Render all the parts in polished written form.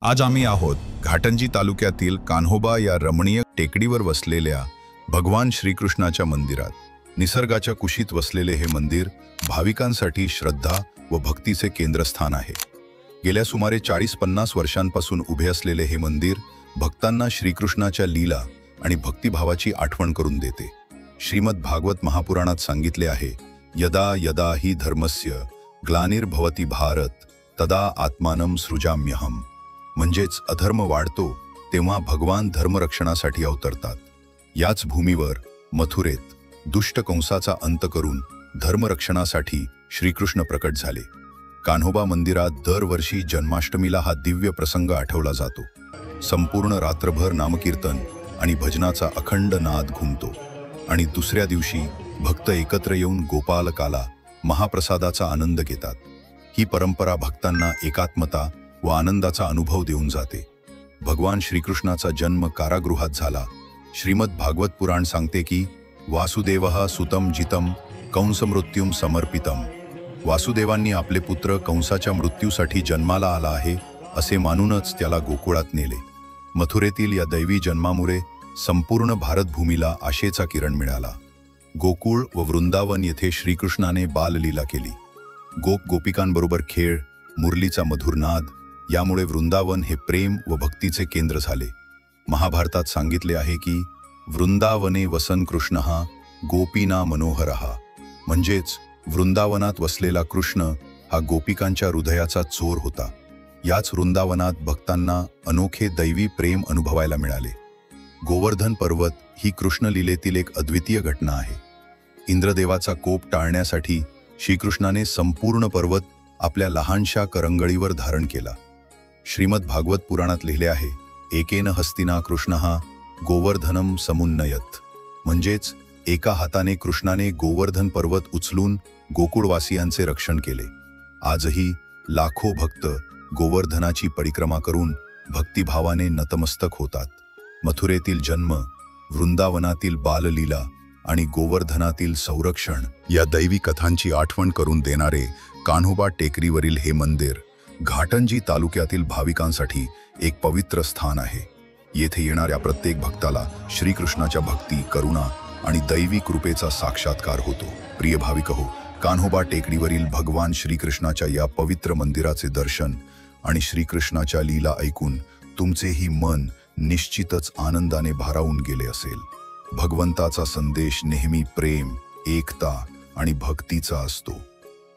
आज आम्ही आहोत घाटंजी तालुक्यातील कान्होबा या रमणीय टेकडीवर वसलेल्या भगवान श्रीकृष्णाच्या मंदिरात। निसर्गाच्या कुशीत वसलेले हे मंदिर भाविकांसाठी श्रद्धा व भक्तीचे केंद्रस्थान आहे। गेल्या सुमारे 40-50 वर्षांपासून उभे असलेले हे मंदिर भक्तांना श्रीकृष्णाच्या लीला आणि भक्तिभावाची आठवण करून देते। श्रीमद भागवत महापुराणात सांगितले आहे, यदा यदा हि धर्मस्य ग्लानिर्भवति भारत तदा आत्मानं सृजाम्यहम। म्हणजेच अधर्म वाढतो तेव्हा भगवान धर्मरक्षणासाठी अवतरतात। याच भूमीवर मथुरेत दुष्ट कंसाचा अंत करून धर्मरक्षणासाठी श्रीकृष्ण प्रकट झाले। कान्होबा मंदिरात दरवर्षी जन्माष्टमीला हा दिव्य प्रसंग आठवला जातो। संपूर्ण रात्रभर नामकीर्तन आणि भजनाचा अखंड नाद घुमतो आणि दुसऱ्या दिवशी भक्त एकत्र येऊन गोपालकाला महाप्रसादाचा आनंद घेतात। ही परंपरा भक्तांना एकात्मता व आनंदाचा अनुभव देऊन जाते। भगवान श्रीकृष्णाचा जन्म कारागृहात झाला। श्रीमद भागवत पुराण सांगते की वासुदेवः सुतं जितं कंसमृत्युम समर्पितम। वासुदेवांनी आपले पुत्र कंसाच्या मृत्यूसाठी जन्माला आला आहे असे मानूनच त्याला गोकुळात नेले। मथुरेतील या दैवी जन्मामुळे संपूर्ण भारतभूमीला आशेचा किरण मिळाला। गोकुळ व वृंदावन येथे श्रीकृष्णाने बाललीला केली। गोपिकांबरोबर खेळ, मुरलीचा मधुर नाद यामुळे वृंदावन हे प्रेम व भक्तीचे केंद्र झाले। महाभारतात सांगितले आहे की वृंदावने वसन कृष्णः गोपीना मनोहरः। म्हणजेच वृंदावनात वसलेला कृष्ण हा गोपिकांच्या हृदयाचा चोर होता। याच वृंदावनात भक्तांना अनोखे दैवी प्रेम अनुभवायला मिळाले। गोवर्धन पर्वत ही कृष्णलीलेतील एक अद्वितीय घटना आहे। इंद्रदेवाचा कोप टाळण्यासाठी श्रीकृष्णाने संपूर्ण पर्वत आपल्या लहानशा करंगळीवर धारण केला। श्रीमद भागवत पुराणात लिहिले आहे, एकेन हस्तिना कृष्णः गोवर्धनम समुन्नयत। म्हणजेच एका हाताने कृष्णाने गोवर्धन पर्वत उचलून गोकुळवासियांचे रक्षण केले। आजही लाखो भक्त गोवर्धनाची परिक्रमा करून भक्तिभावाने नतमस्तक होतात। मथुरेतील जन्म, वृंदावनातील बाललीला आणि गोवर्धनातील संरक्षण या दैवी कथांची आठवण करून देणारे कान्होबा टेकडीवरील हे मंदिर घाटंजी तालुक्यातील भाविकांसाठी एक पवित्र स्थान आहे। येथे येणाऱ्या प्रत्येक भक्ताला श्रीकृष्णाच्या भक्ती, करुणा आणि दैवी कृपेचा साक्षात्कार होतो। प्रिय भाविकहो, कान्होबा टेकडीवरील भगवान श्रीकृष्णाच्या या पवित्र मंदिराचे दर्शन आणि श्रीकृष्णाच्या लीला ऐकून तुमचेही मन निश्चितच आनंदाने भारावून गेले असेल। भगवंताचा संदेश नेहमी प्रेम, एकता आणि भक्तीचा असतो।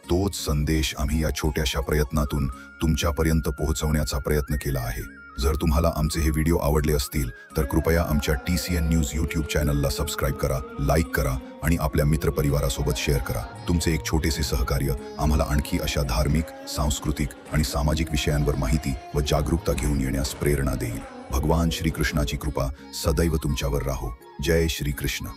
तोच संदेश आम्ही या छोट्याशा प्रयत्नातून तुमच्यापर्यंत पोहोचवण्याचा प्रयत्न केला आहे। जर तुम्हाला आमचे हे व्हिडिओ आवडले असतील तर कृपया आमच्या TCN न्यूज यूट्यूब चॅनलला सबस्क्राईब करा, लाईक करा आणि आपल्या मित्रपरिवारासोबत शेअर करा। तुमचे एक छोटेसे सहकार्य आम्हाला आणखी अशा धार्मिक, सांस्कृतिक आणि सामाजिक विषयांवर माहिती व जागरूकता घेऊन येण्यास प्रेरणा देईल। भगवान श्रीकृष्णाची कृपा सदैव तुमच्यावर राहो। जय श्री कृष्ण।